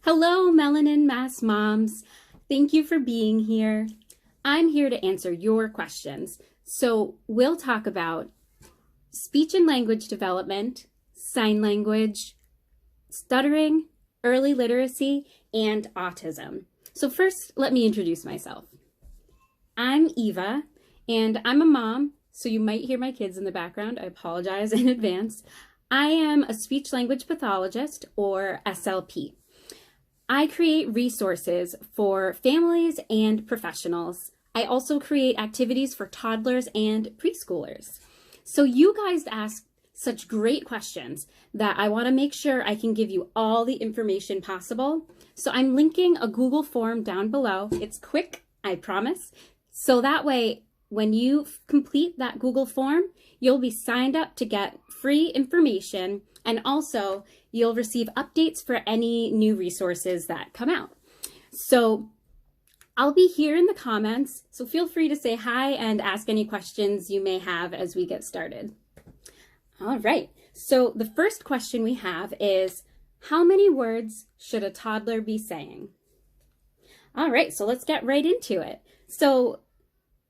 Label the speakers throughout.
Speaker 1: Hello, Melanin Mass Moms. Thank you for being here. I'm here to answer your questions. So we'll talk about speech and language development, sign language, stuttering, early literacy, and autism. So first, let me introduce myself. I'm Eva, and I'm a mom, so you might hear my kids in the background. I apologize in advance. I am a speech language pathologist, or SLP. I create resources for families and professionals. I also create activities for toddlers and preschoolers. So you guys ask such great questions that I want to make sure I can give you all the information possible. So I'm linking a Google form down below. It's quick, I promise. So that way, when you complete that Google form, you'll be signed up to get free information, and also you'll receive updates for any new resources that come out. So I'll be here in the comments, so feel free to say hi and ask any questions you may have as we get started. All right, so the first question we have is, how many words should a toddler be saying? All right, so let's get right into it. So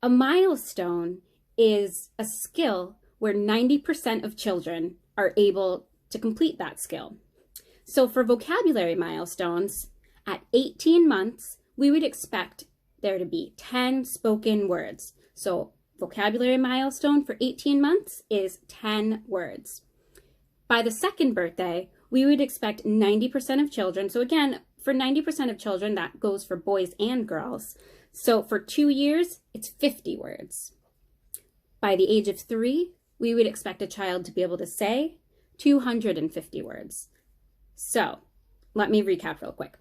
Speaker 1: a milestone is a skill where 90% of children are able to complete that skill. So for vocabulary milestones, at 18 months, we would expect there to be 10 spoken words. So vocabulary milestone for 18 months is 10 words. By the second birthday, we would expect 90% of children. So again, for 90% of children, that goes for boys and girls. So for 2 years, it's 50 words. By the age of 3, we would expect a child to be able to say 250 words. So let me recap real quick.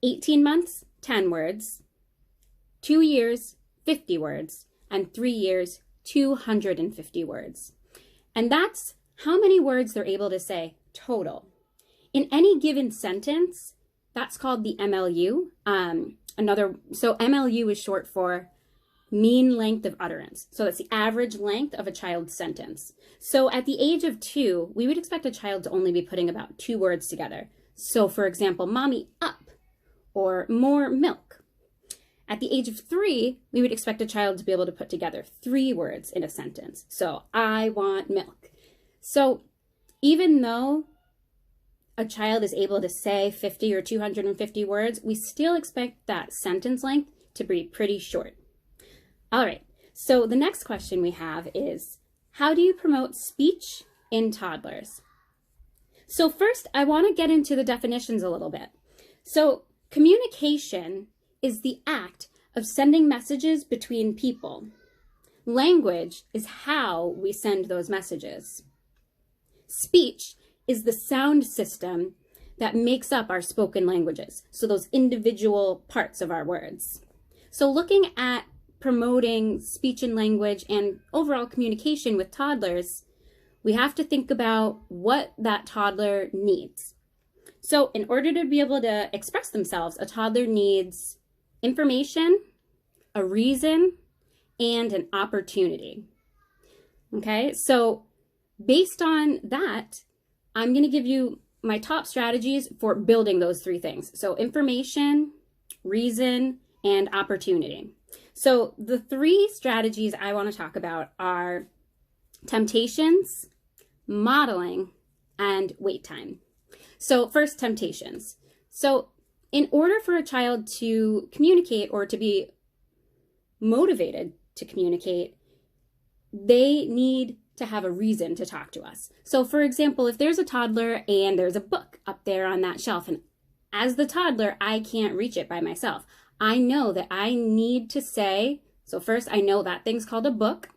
Speaker 1: 18 months, 10 words. 2 years, 50 words. And 3 years, 250 words. And that's how many words they're able to say total. In any given sentence, that's called the MLU. So MLU is short for mean length of utterance. So that's the average length of a child's sentence. So at the age of 2, we would expect a child to only be putting about 2 words together. So for example, mommy up, or more milk. At the age of 3, we would expect a child to be able to put together 3 words in a sentence. So I want milk. So even though a child is able to say 50 or 250 words, we still expect that sentence length to be pretty short. All right, so the next question we have is, how do you promote speech in toddlers? So first, I want to get into the definitions a little bit. So communication is the act of sending messages between people. Language is how we send those messages. Speech is the sound system that makes up our spoken languages, so those individual parts of our words. So looking at promoting speech and language and overall communication with toddlers, we have to think about what that toddler needs. So in order to be able to express themselves, a toddler needs information, a reason, and an opportunity. Okay, so based on that, I'm going to give you my top strategies for building those 3 things. So information, reason, and opportunity. So the 3 strategies I want to talk about are temptations, modeling, and wait time. So first, temptations. So in order for a child to communicate or to be motivated to communicate, they need to have a reason to talk to us. So for example, if there's a toddler and there's a book up there on that shelf, and as the toddler, I can't reach it by myself. I know that I need to say, so first I know that thing's called a book,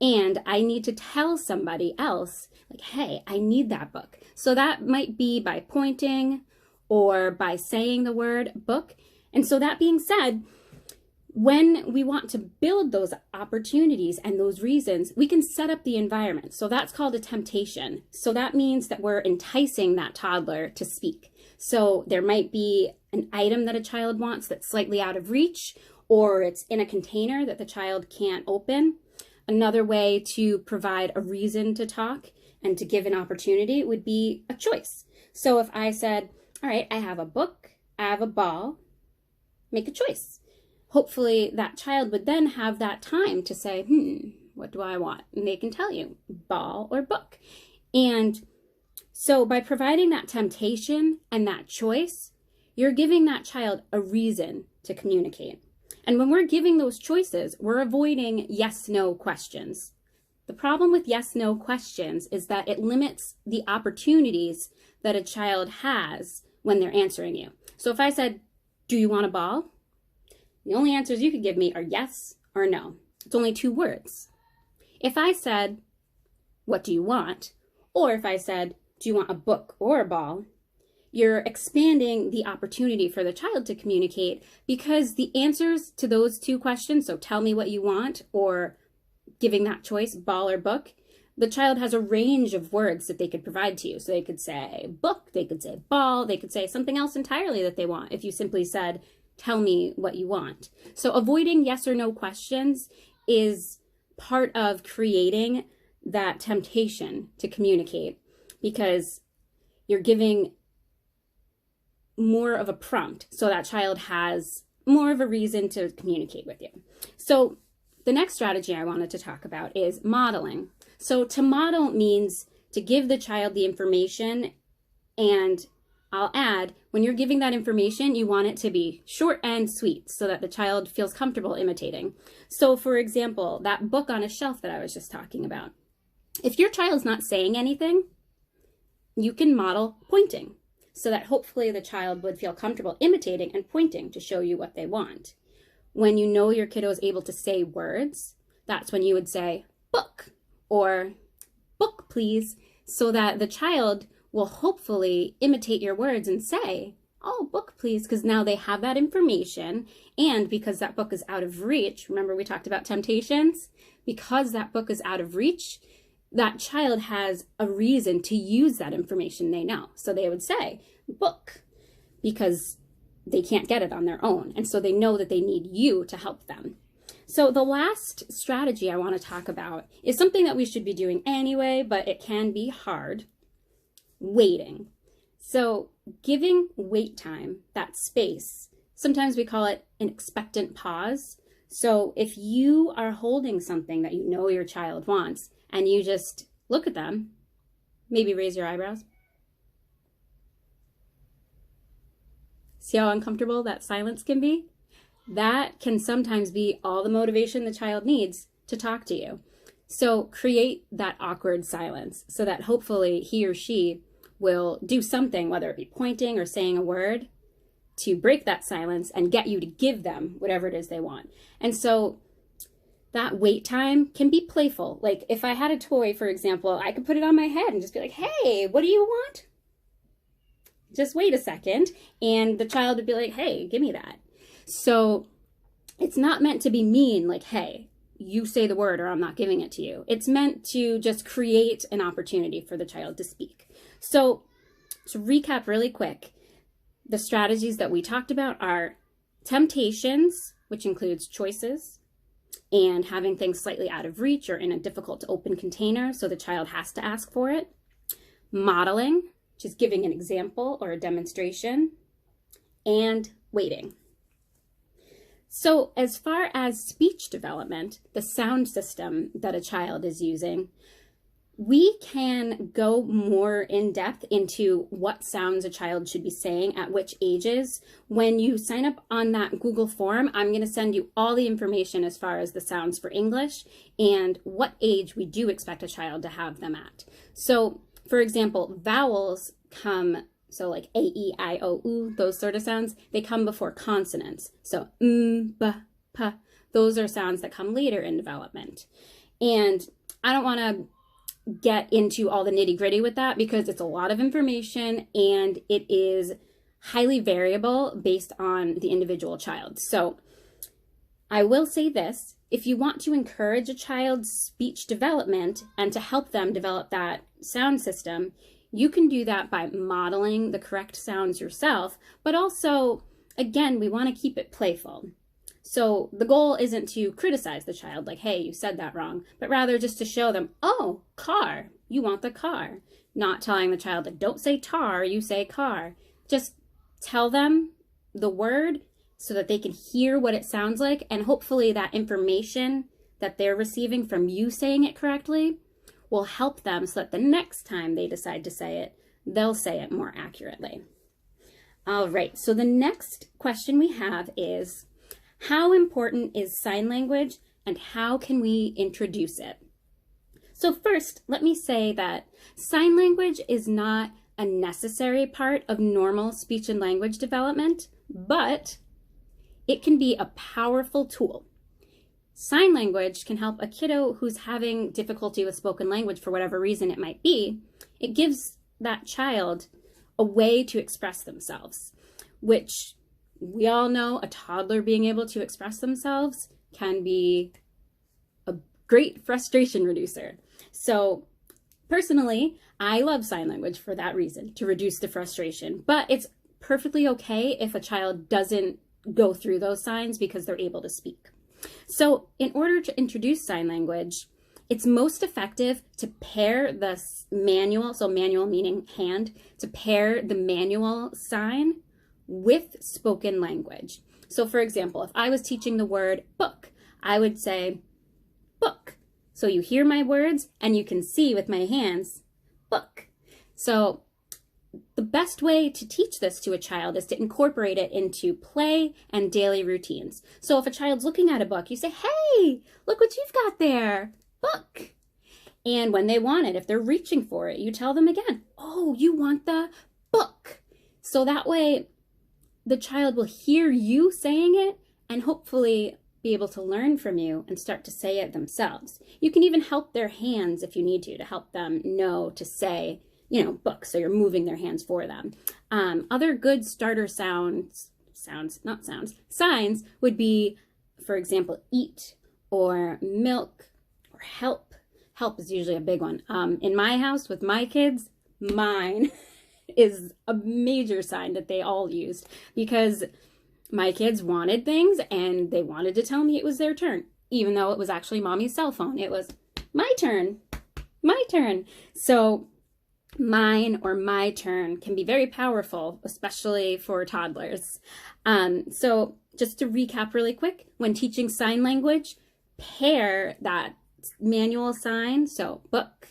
Speaker 1: and I need to tell somebody else, like, hey, I need that book. So that might be by pointing or by saying the word book. And so that being said, when we want to build those opportunities and those reasons, we can set up the environment. So that's called a temptation. So that means that we're enticing that toddler to speak. So there might be an item that a child wants that's slightly out of reach, or it's in a container that the child can't open. Another way to provide a reason to talk and to give an opportunity would be a choice. So if I said, all right, I have a book, I have a ball, make a choice. Hopefully that child would then have that time to say, what do I want? And they can tell you, ball or book. And so by providing that temptation and that choice, you're giving that child a reason to communicate. And when we're giving those choices, we're avoiding yes-no questions. The problem with yes-no questions is that it limits the opportunities that a child has when they're answering you. So if I said, do you want a ball? The only answers you could give me are yes or no. It's only 2 words. If I said, what do you want? Or if I said, do you want a book or a ball? You're expanding the opportunity for the child to communicate, because the answers to those 2 questions, so tell me what you want or giving that choice, ball or book, the child has a range of words that they could provide to you. So they could say book, they could say ball, they could say something else entirely that they want if you simply said, tell me what you want. So avoiding yes or no questions is part of creating that temptation to communicate, because you're giving more of a prompt so that child has more of a reason to communicate with you. So the next strategy I wanted to talk about is modeling. So to model means to give the child the information, and I'll add, when you're giving that information, you want it to be short and sweet so that the child feels comfortable imitating. So for example, that book on a shelf that I was just talking about, if your child's not saying anything, you can model pointing so that hopefully the child would feel comfortable imitating and pointing to show you what they want. When you know your kiddo is able to say words, that's when you would say book or book please, so that the child will hopefully imitate your words and say, oh, book please, because now they have that information. And because that book is out of reach, remember we talked about temptations? Because that book is out of reach, that child has a reason to use that information they know. So they would say book because they can't get it on their own. And so they know that they need you to help them. So the last strategy I want to talk about is something that we should be doing anyway, but it can be hard. Waiting. So giving wait time, that space, sometimes we call it an expectant pause. So if you are holding something that you know your child wants and you just look at them, maybe raise your eyebrows. See how uncomfortable that silence can be? That can sometimes be all the motivation the child needs to talk to you. So create that awkward silence so that hopefully he or she will do something, whether it be pointing or saying a word, to break that silence and get you to give them whatever it is they want. And so that wait time can be playful. Like if I had a toy, for example, I could put it on my head and just be like, hey, what do you want? Just wait a second. And the child would be like, hey, give me that. So it's not meant to be mean, like, hey, you say the word or I'm not giving it to you. It's meant to just create an opportunity for the child to speak. So to recap really quick, the strategies that we talked about are temptations, which includes choices, and having things slightly out of reach or in a difficult to open container, so the child has to ask for it. Modeling, which is giving an example or a demonstration, and waiting. So as far as speech development, the sound system that a child is using, we can go more in depth into what sounds a child should be saying at which ages. When you sign up on that Google form, I'm going to send you all the information as far as the sounds for English and what age we do expect a child to have them at. So, for example, vowels come, so like A, E, I, O, U, those sort of sounds, they come before consonants. So B, P, those are sounds that come later in development. And I don't want to get into all the nitty-gritty with that because it's a lot of information and it is highly variable based on the individual child. So I will say this, if you want to encourage a child's speech development and to help them develop that sound system, you can do that by modeling the correct sounds yourself, but also, again, we want to keep it playful. So the goal isn't to criticize the child, like, hey, you said that wrong, but rather just to show them, oh, car, you want the car. Not telling the child, like, don't say tar, you say car. Just tell them the word so that they can hear what it sounds like, and hopefully that information that they're receiving from you saying it correctly will help them so that the next time they decide to say it, they'll say it more accurately. All right, so the next question we have is, how important is sign language and how can we introduce it? So first, let me say that sign language is not a necessary part of normal speech and language development, but it can be a powerful tool. Sign language can help a kiddo who's having difficulty with spoken language for whatever reason it might be. It gives that child a way to express themselves, which we all know a toddler being able to express themselves can be a great frustration reducer. So personally, I love sign language for that reason, to reduce the frustration, but it's perfectly okay if a child doesn't go through those signs because they're able to speak. So in order to introduce sign language, it's most effective to pair the manual, so manual meaning hand, to pair the manual sign with spoken language. So for example, if I was teaching the word book, I would say book. So you hear my words and you can see with my hands, book. So the best way to teach this to a child is to incorporate it into play and daily routines. So if a child's looking at a book, you say, hey, look what you've got there, book. And when they want it, if they're reaching for it, you tell them again, oh, you want the book. So that way the child will hear you saying it and hopefully be able to learn from you and start to say it themselves. You can even help their hands if you need to help them know to say, book, so you're moving their hands for them. Other good starter signs would be, for example, eat or milk or help. Help is usually a big one. In my house with my kids, mine is a major sign that they all used because my kids wanted things and they wanted to tell me it was their turn, even though it was actually mommy's cell phone. It was my turn, my turn. So mine or my turn can be very powerful, especially for toddlers. So just to recap really quick, when teaching sign language, pair that manual sign, so book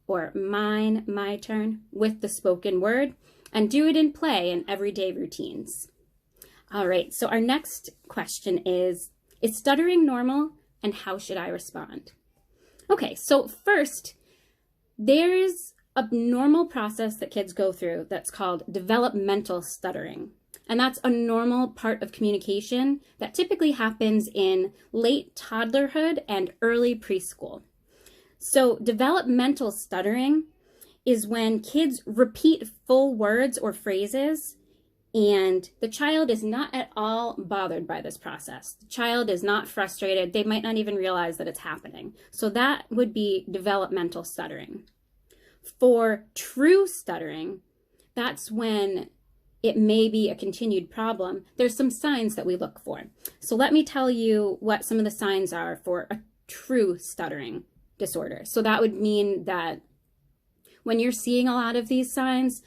Speaker 1: or mine, my turn, with the spoken word, and do it in play and everyday routines. All right, so our next question is stuttering normal and how should I respond? Okay, so first, there's a normal process that kids go through that's called developmental stuttering. And that's a normal part of communication that typically happens in late toddlerhood and early preschool. So developmental stuttering is when kids repeat full words or phrases and the child is not at all bothered by this process. The child is not frustrated. They might not even realize that it's happening. So that would be developmental stuttering. For true stuttering, that's when it may be a continued problem. There's some signs that we look for. So let me tell you what some of the signs are for a true stuttering disorder. So that would mean that when you're seeing a lot of these signs,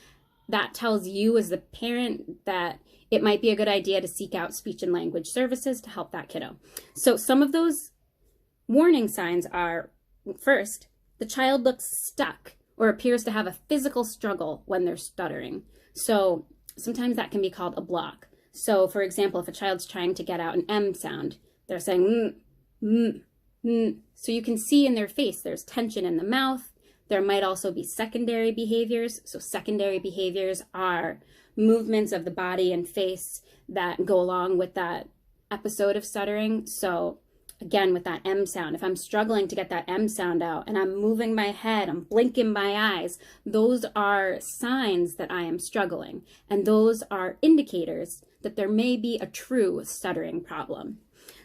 Speaker 1: that tells you as the parent that it might be a good idea to seek out speech and language services to help that kiddo. So some of those warning signs are, first, the child looks stuck or appears to have a physical struggle when they're stuttering. So sometimes that can be called a block. So for example, if a child's trying to get out an M sound, they're saying, So you can see in their face, there's tension in the mouth. There might also be secondary behaviors. So secondary behaviors are movements of the body and face that go along with that episode of stuttering. So again, with that M sound, if I'm struggling to get that M sound out and I'm moving my head, I'm blinking my eyes, those are signs that I am struggling. And those are indicators that there may be a true stuttering problem.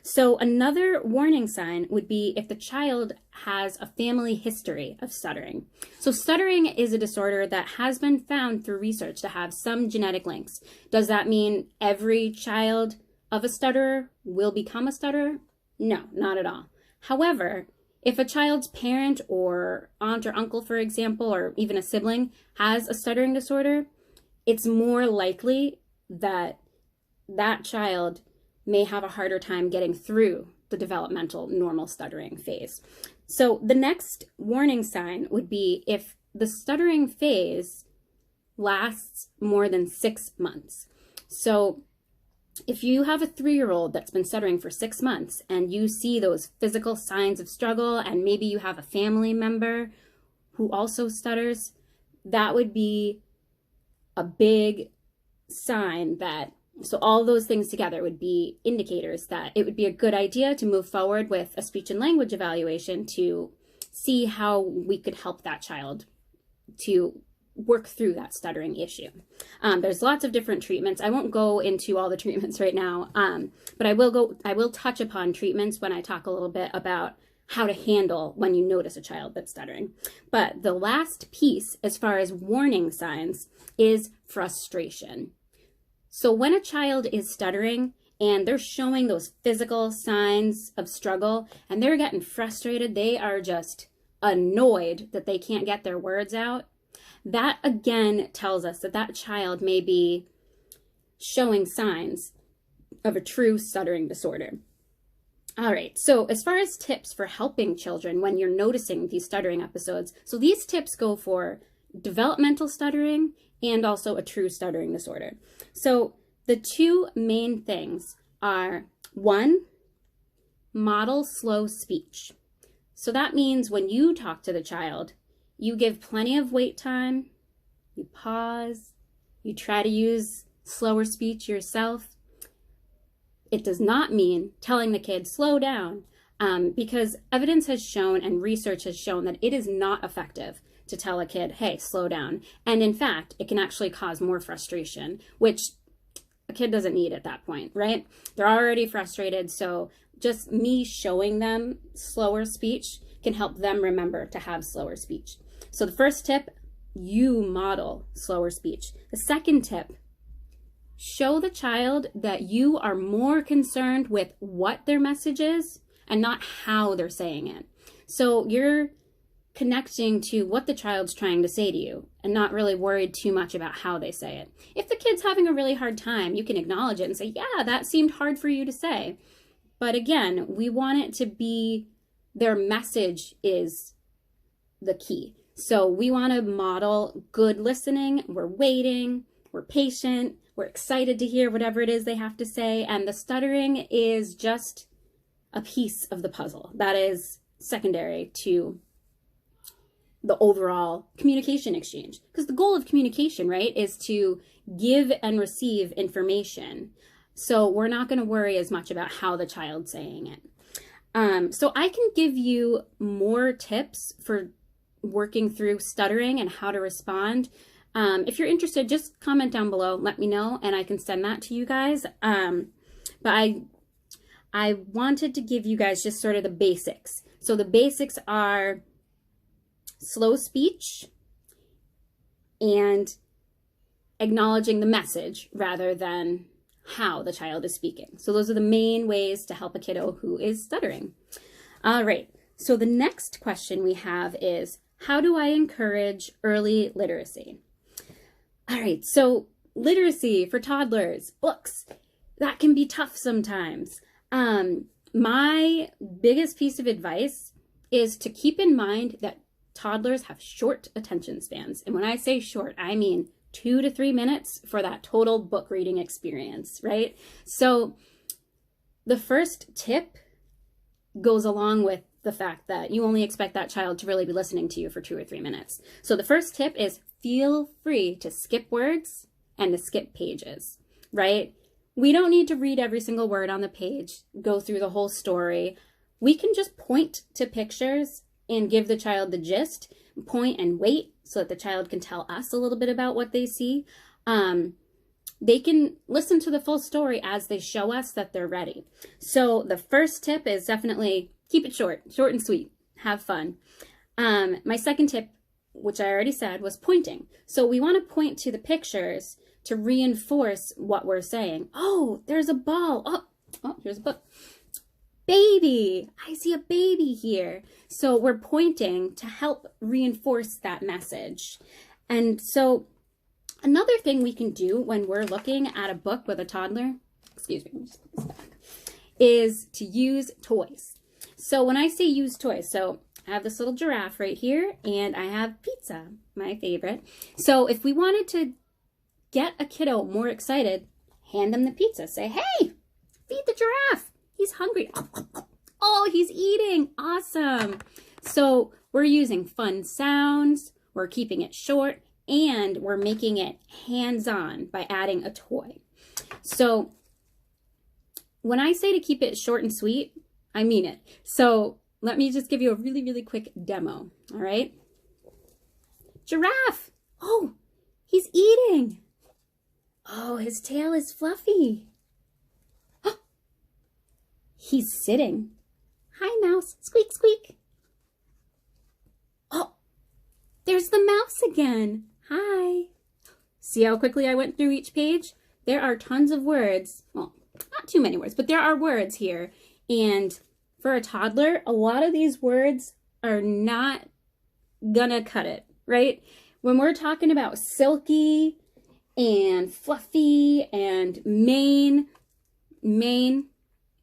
Speaker 1: So another warning sign would be if the child has a family history of stuttering. So stuttering is a disorder that has been found through research to have some genetic links. Does that mean every child of a stutterer will become a stutterer? No, not at all. However, if a child's parent or aunt or uncle, for example, or even a sibling has a stuttering disorder, it's more likely that that child may have a harder time getting through the developmental normal stuttering phase. So the next warning sign would be if the stuttering phase lasts more than 6 months. So if you have a 3-year-old that's been stuttering for 6 months and you see those physical signs of struggle, and maybe you have a family member who also stutters, that would be a big sign that, so all those things together would be indicators that it would be a good idea to move forward with a speech and language evaluation to see how we could help that child to work through that stuttering issue. There's lots of different treatments. I won't go into all the treatments right now, but I will touch upon treatments when I talk a little bit about how to handle when you notice a child that's stuttering. But the last piece, as far as warning signs, is frustration. So when a child is stuttering and they're showing those physical signs of struggle and they're getting frustrated, they are just annoyed that they can't get their words out, that again tells us that that child may be showing signs of a true stuttering disorder. All right, so as far as tips for helping children when you're noticing these stuttering episodes, so these tips go for developmental stuttering and also a true stuttering disorder. So the two main things are, 1, model slow speech. So that means when you talk to the child, you give plenty of wait time, you pause, you try to use slower speech yourself. It does not mean telling the kid, slow down, because evidence has shown and research has shown that it is not effective to tell a kid, hey, slow down. And in fact, it can actually cause more frustration, which a kid doesn't need at that point, right? They're already frustrated, so just me showing them slower speech can help them remember to have slower speech. So the first tip, you model slower speech. The second tip, show the child that you are more concerned with what their message is and not how they're saying it. So you're connecting to what the child's trying to say to you and not really worried too much about how they say it. If the kid's having a really hard time, you can acknowledge it and say, yeah, that seemed hard for you to say. But again, we want it to be their message is the key. So we want to model good listening. We're waiting, we're patient, we're excited to hear whatever it is they have to say. And the stuttering is just a piece of the puzzle that is secondary to the overall communication exchange. Because the goal of communication, right, is to give and receive information. So we're not going to worry as much about how the child's saying it. So I can give you more tips for working through stuttering and how to respond. If you're interested, just comment down below, let me know, and I can send that to you guys. But I wanted to give you guys just sort of the basics. So the basics are slow speech and acknowledging the message rather than how the child is speaking. So those are the main ways to help a kiddo who is stuttering. All right, so the next question we have is, how do I encourage early literacy? All right, so literacy for toddlers, books, that can be tough sometimes. My biggest piece of advice is to keep in mind that toddlers have short attention spans. And when I say short, I mean 2 to 3 minutes for that total book reading experience, right? So the first tip goes along with the fact that you only expect that child to really be listening to you for 2 or 3 minutes. So the first tip is feel free to skip words and to skip pages, right? We don't need to read every single word on the page, go through the whole story. We can just point to pictures and give the child the gist, point and wait so that the child can tell us a little bit about what they see. They can listen to the full story as they show us that they're ready. So the first tip is definitely keep it short and sweet, have fun. My second tip, which I already said, was pointing. So we want to point to the pictures to reinforce what we're saying. Oh, there's a ball. Oh, here's a book. Baby, I see a baby here. So we're pointing to help reinforce that message. And so another thing we can do when we're looking at a book with a toddler excuse me, let me just put this back, is to use toys. So when I say use toys, so I have this little giraffe right here, and I have pizza, my favorite. So if we wanted to get a kiddo more excited, hand them the pizza. Say, hey, feed the giraffe. He's hungry. Oh, he's eating. Awesome. So we're using fun sounds, we're keeping it short, and we're making it hands-on by adding a toy. So when I say to keep it short and sweet, I mean it. So let me just give you a really, really quick demo. All right. Giraffe. Oh, he's eating. Oh, his tail is fluffy. Oh, he's sitting. Hi, mouse. Squeak, squeak. Oh, there's the mouse again. Hi. See how quickly I went through each page? There are tons of words. Well, not too many words, but there are words here. And for a toddler, a lot of these words are not gonna cut it, right? When we're talking about silky and fluffy and mane,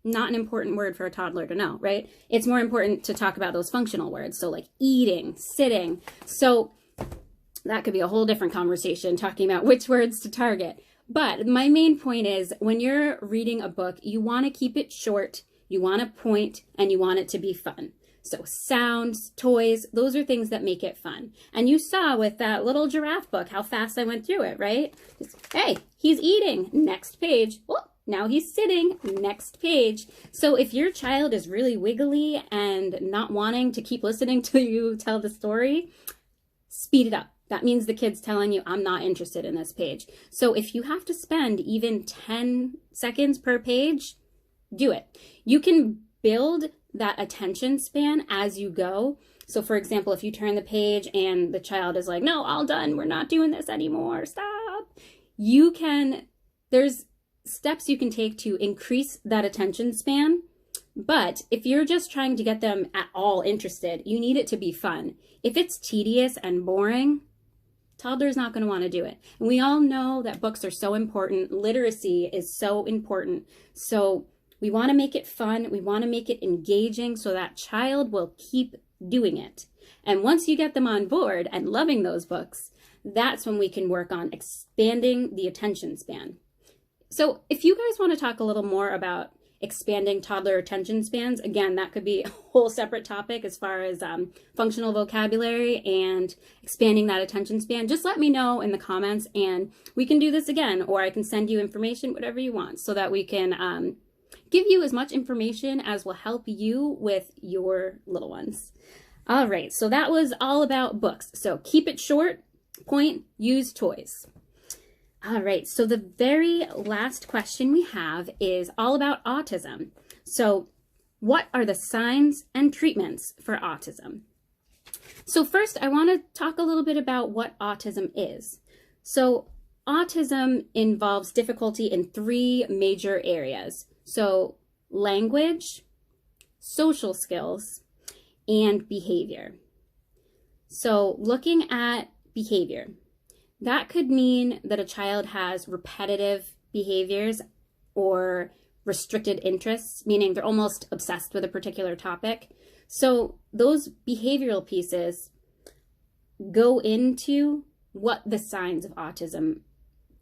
Speaker 1: not an important word for a toddler to know, right? It's more important to talk about those functional words. So like eating, sitting. So that could be a whole different conversation talking about which words to target. But my main point is when you're reading a book, you want to keep it short, you want to point, and you want it to be fun. So sounds, toys, those are things that make it fun. And you saw with that little giraffe book how fast I went through it, right? Hey, he's eating. Next page. Oh, now he's sitting. Next page. So if your child is really wiggly and not wanting to keep listening to you tell the story, speed it up. That means the kid's telling you, I'm not interested in this page. So if you have to spend even 10 seconds per page, do it. You can build that attention span as you go. So for example, if you turn the page and the child is like, no, all done, we're not doing this anymore, stop. There's steps you can take to increase that attention span. But if you're just trying to get them at all interested, you need it to be fun. If it's tedious and boring, toddler's not going to want to do it. And we all know that books are so important. Literacy is so important. So we want to make it fun. We want to make it engaging so that child will keep doing it. And once you get them on board and loving those books, that's when we can work on expanding the attention span. So if you guys want to talk a little more about expanding toddler attention spans, again, that could be a whole separate topic as far as functional vocabulary and expanding that attention span. Just let me know in the comments and we can do this again, or I can send you information, whatever you want, so that we can give you as much information as will help you with your little ones. All right, so that was all about books. So keep it short, point, use toys. All right, so the very last question we have is all about autism. So what are the signs and treatments for autism? So first, I want to talk a little bit about what autism is. So autism involves difficulty in 3 major areas. So language, social skills, and behavior. So looking at behavior, that could mean that a child has repetitive behaviors or restricted interests, meaning they're almost obsessed with a particular topic. So those behavioral pieces go into what the signs of autism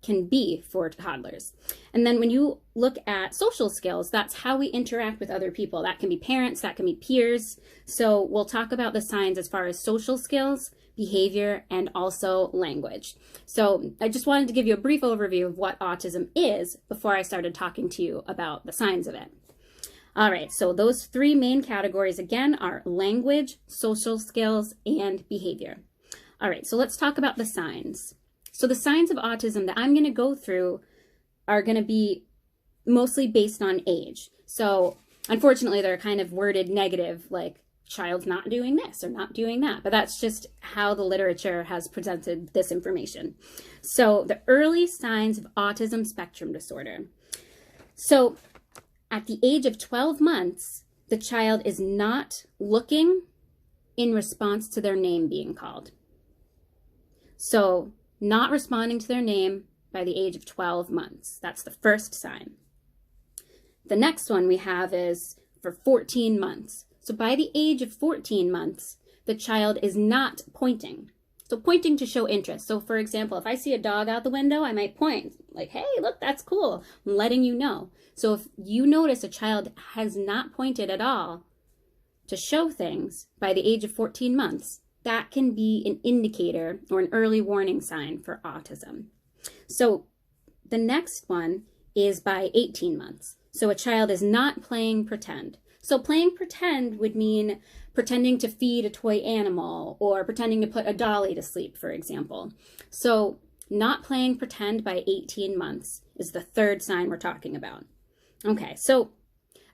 Speaker 1: can be for toddlers. And then when you look at social skills, that's how we interact with other people. That can be parents, that can be peers. So we'll talk about the signs as far as social skills, behavior, and also language. So I just wanted to give you a brief overview of what autism is before I started talking to you about the signs of it. All right, so those 3 main categories again are language, social skills, and behavior. All right, so let's talk about the signs. So the signs of autism that I'm going to go through are going to be mostly based on age. So unfortunately, they're kind of worded negative, like child's not doing this or not doing that, but that's just how the literature has presented this information. So the early signs of autism spectrum disorder. So at the age of 12 months, the child is not looking in response to their name being called. So not responding to their name by the age of 12 months. That's the first sign. The next one we have is for 14 months. So by the age of 14 months, the child is not pointing. So pointing to show interest. So for example, if I see a dog out the window, I might point like, hey, look, that's cool. I'm letting you know. So if you notice a child has not pointed at all to show things by the age of 14 months, that can be an indicator or an early warning sign for autism. So the next one is by 18 months. So a child is not playing pretend. So playing pretend would mean pretending to feed a toy animal or pretending to put a dolly to sleep, for example. So not playing pretend by 18 months is the third sign we're talking about. Okay, so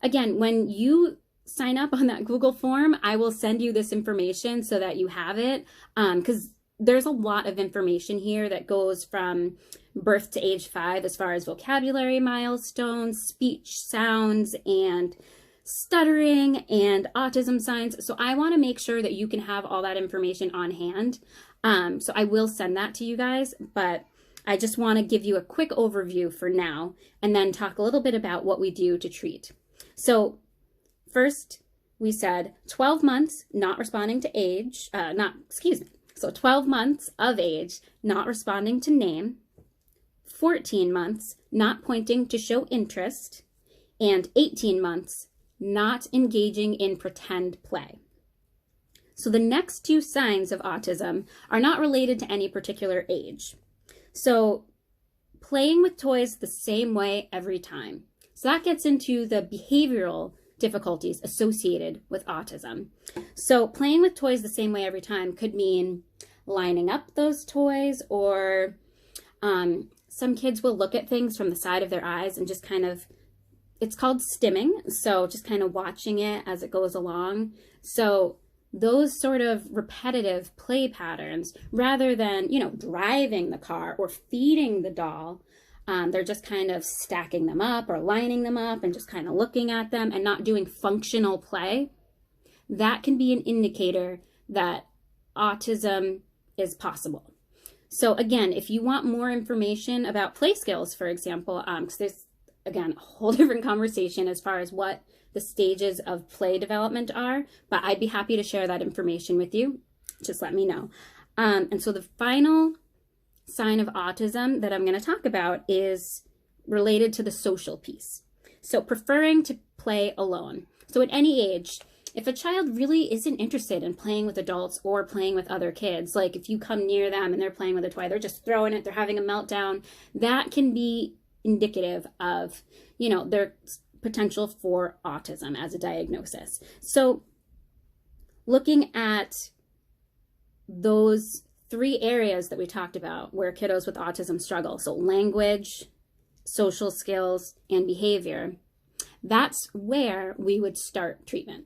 Speaker 1: again, when you sign up on that Google form, I will send you this information so that you have it, because there's a lot of information here that goes from birth to age 5 as far as vocabulary milestones, speech sounds, and stuttering and autism signs. So I want to make sure that you can have all that information on hand. So I will send that to you guys, but I just want to give you a quick overview for now and then talk a little bit about what we do to treat. So first, we said 12 months not responding to age, so 12 months of age not responding to name, 14 months not pointing to show interest, and 18 months not engaging in pretend play. So the next two signs of autism are not related to any particular age. So playing with toys the same way every time. So that gets into the behavioral difficulties associated with autism. So playing with toys the same way every time could mean lining up those toys, or some kids will look at things from the side of their eyes and just kind of, it's called stimming, so just kind of watching it as it goes along. So those sort of repetitive play patterns, rather than, driving the car or feeding the doll, they're just kind of stacking them up or lining them up and just kind of looking at them and not doing functional play. That can be an indicator that autism is possible. So again, if you want more information about play skills, for example, because there's, again, a whole different conversation as far as what the stages of play development are, but I'd be happy to share that information with you. Just let me know. And so the final sign of autism that I'm going to talk about is related to the social piece. So preferring to play alone. So at any age, if a child really isn't interested in playing with adults or playing with other kids, like if you come near them and they're playing with a toy, they're just throwing it, they're having a meltdown, that can be indicative of, their potential for autism as a diagnosis. So looking at those 3 areas that we talked about where kiddos with autism struggle, so language, social skills, and behavior, that's where we would start treatment.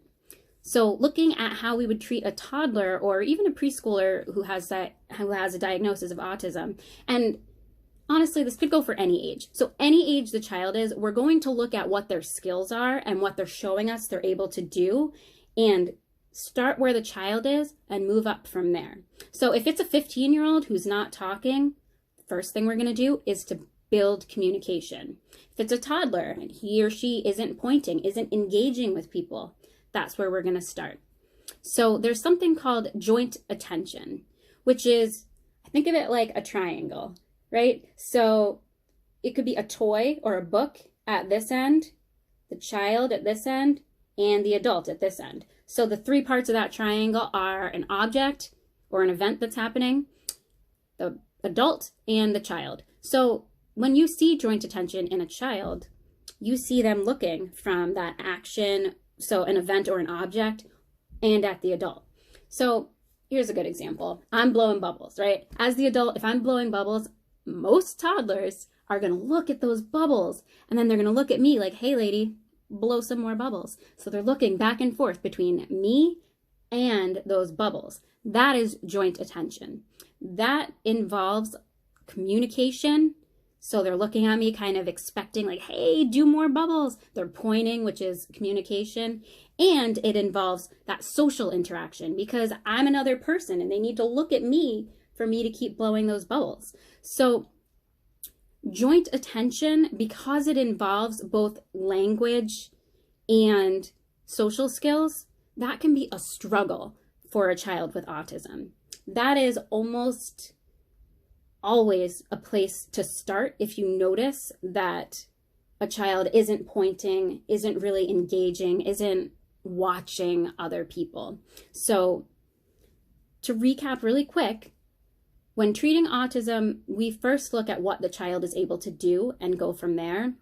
Speaker 1: So looking at how we would treat a toddler or even a preschooler who has a diagnosis of autism, and honestly, this could go for any age. So any age the child is, we're going to look at what their skills are and what they're showing us they're able to do, and start where the child is and move up from there. So if it's a 15-year-old who's not talking, first thing we're going to do is to build communication. If it's a toddler and he or she isn't pointing, isn't engaging with people, that's where we're going to start. So there's something called joint attention, which is, think of it like a triangle, right? So it could be a toy or a book at this end, the child at this end, and the adult at this end. So the 3 parts of that triangle are an object or an event that's happening, the adult, and the child. So when you see joint attention in a child, you see them looking from that action, so an event or an object, and at the adult. So here's a good example. I'm blowing bubbles, right? As the adult, if I'm blowing bubbles, most toddlers are going to look at those bubbles, and then they're going to look at me like, hey, lady, blow some more bubbles. So they're looking back and forth between me and those bubbles. That is joint attention. That involves communication. So they're looking at me kind of expecting like, hey, do more bubbles. They're pointing, which is communication. And it involves that social interaction because I'm another person and they need to look at me for me to keep blowing those bubbles. So Joint attention, because it involves both language and social skills, that can be a struggle for a child with autism. That is almost always a place to start if you notice that a child isn't pointing, isn't really engaging, isn't watching other people. So to recap really quick, when treating autism, we first look at what the child is able to do and go from there.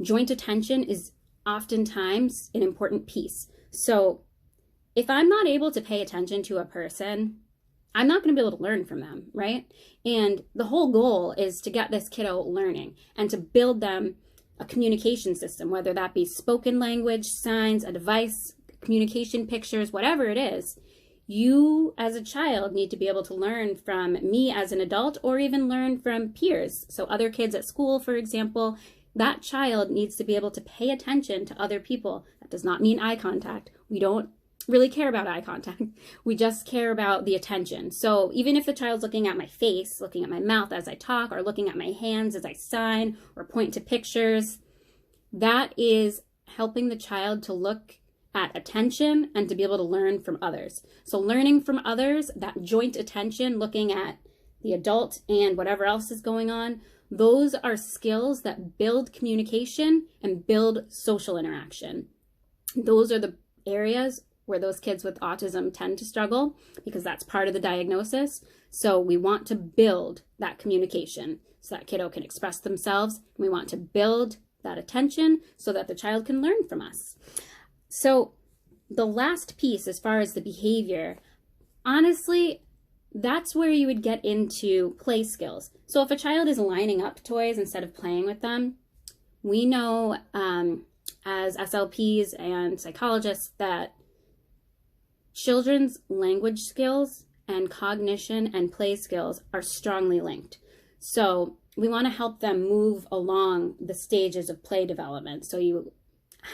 Speaker 1: Joint attention is oftentimes an important piece. So if I'm not able to pay attention to a person, I'm not going to be able to learn from them, right? And the whole goal is to get this kiddo learning and to build them a communication system, whether that be spoken language, signs, a device, communication pictures, whatever it is. You as a child need to be able to learn from me as an adult, or even learn from peers. So other kids at school, for example, that child needs to be able to pay attention to other people. That does not mean eye contact. We don't really care about eye contact. We just care about the attention. So even if the child's looking at my face, looking at my mouth as I talk, or looking at my hands as I sign or point to pictures, that is helping the child to look at attention and to be able to learn from others. So learning from others, that joint attention, looking at the adult and whatever else is going on, those are skills that build communication and build social interaction. Those are the areas where those kids with autism tend to struggle, because that's part of the diagnosis. So we want to build that communication so that kiddo can express themselves. We want to build that attention so that the child can learn from us. So the last piece, as far as the behavior, honestly, that's where you would get into play skills. So if a child is lining up toys instead of playing with them, we know as SLPs and psychologists that children's language skills and cognition and play skills are strongly linked. So we want to help them move along the stages of play development. So you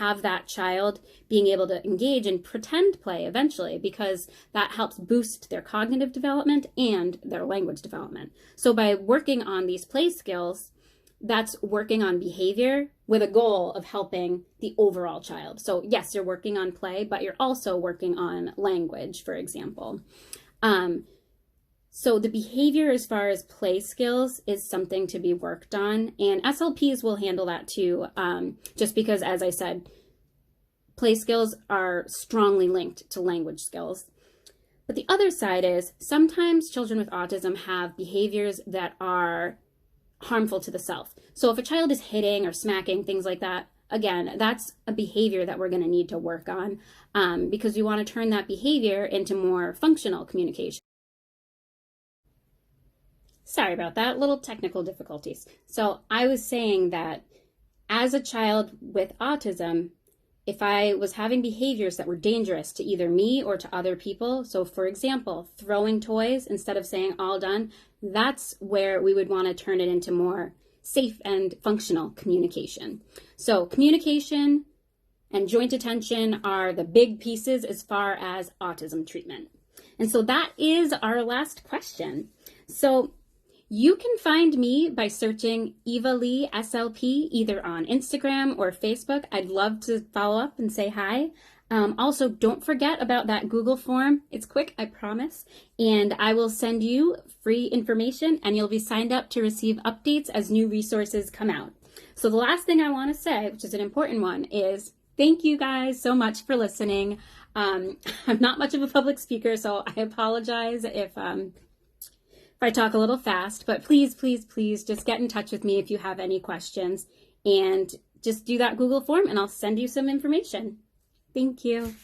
Speaker 1: have that child being able to engage in pretend play eventually, because that helps boost their cognitive development and their language development. So by working on these play skills, that's working on behavior with a goal of helping the overall child. So yes, you're working on play, but you're also working on language, for example. So the behavior as far as play skills is something to be worked on, and SLPs will handle that too, just because, as I said, play skills are strongly linked to language skills. But the other side is sometimes children with autism have behaviors that are harmful to the self. So if a child is hitting or smacking, things like that, again, that's a behavior that we're going to need to work on, because we want to turn that behavior into more functional communication. Sorry about that, little technical difficulties. So I was saying that as a child with autism, if I was having behaviors that were dangerous to either me or to other people, so for example, throwing toys instead of saying all done, that's where we would want to turn it into more safe and functional communication. So communication and joint attention are the big pieces as far as autism treatment. And so that is our last question. So you can find me by searching Eva Lee SLP either on Instagram or Facebook. I'd love to follow up and say hi. Also, don't forget about that Google form. It's quick, I promise. And I will send you free information, and you'll be signed up to receive updates as new resources come out. So the last thing I want to say, which is an important one, is thank you guys so much for listening. I'm not much of a public speaker, so I apologize if I talk a little fast, but please, please, please just get in touch with me if you have any questions, and just do that Google form and I'll send you some information. Thank you.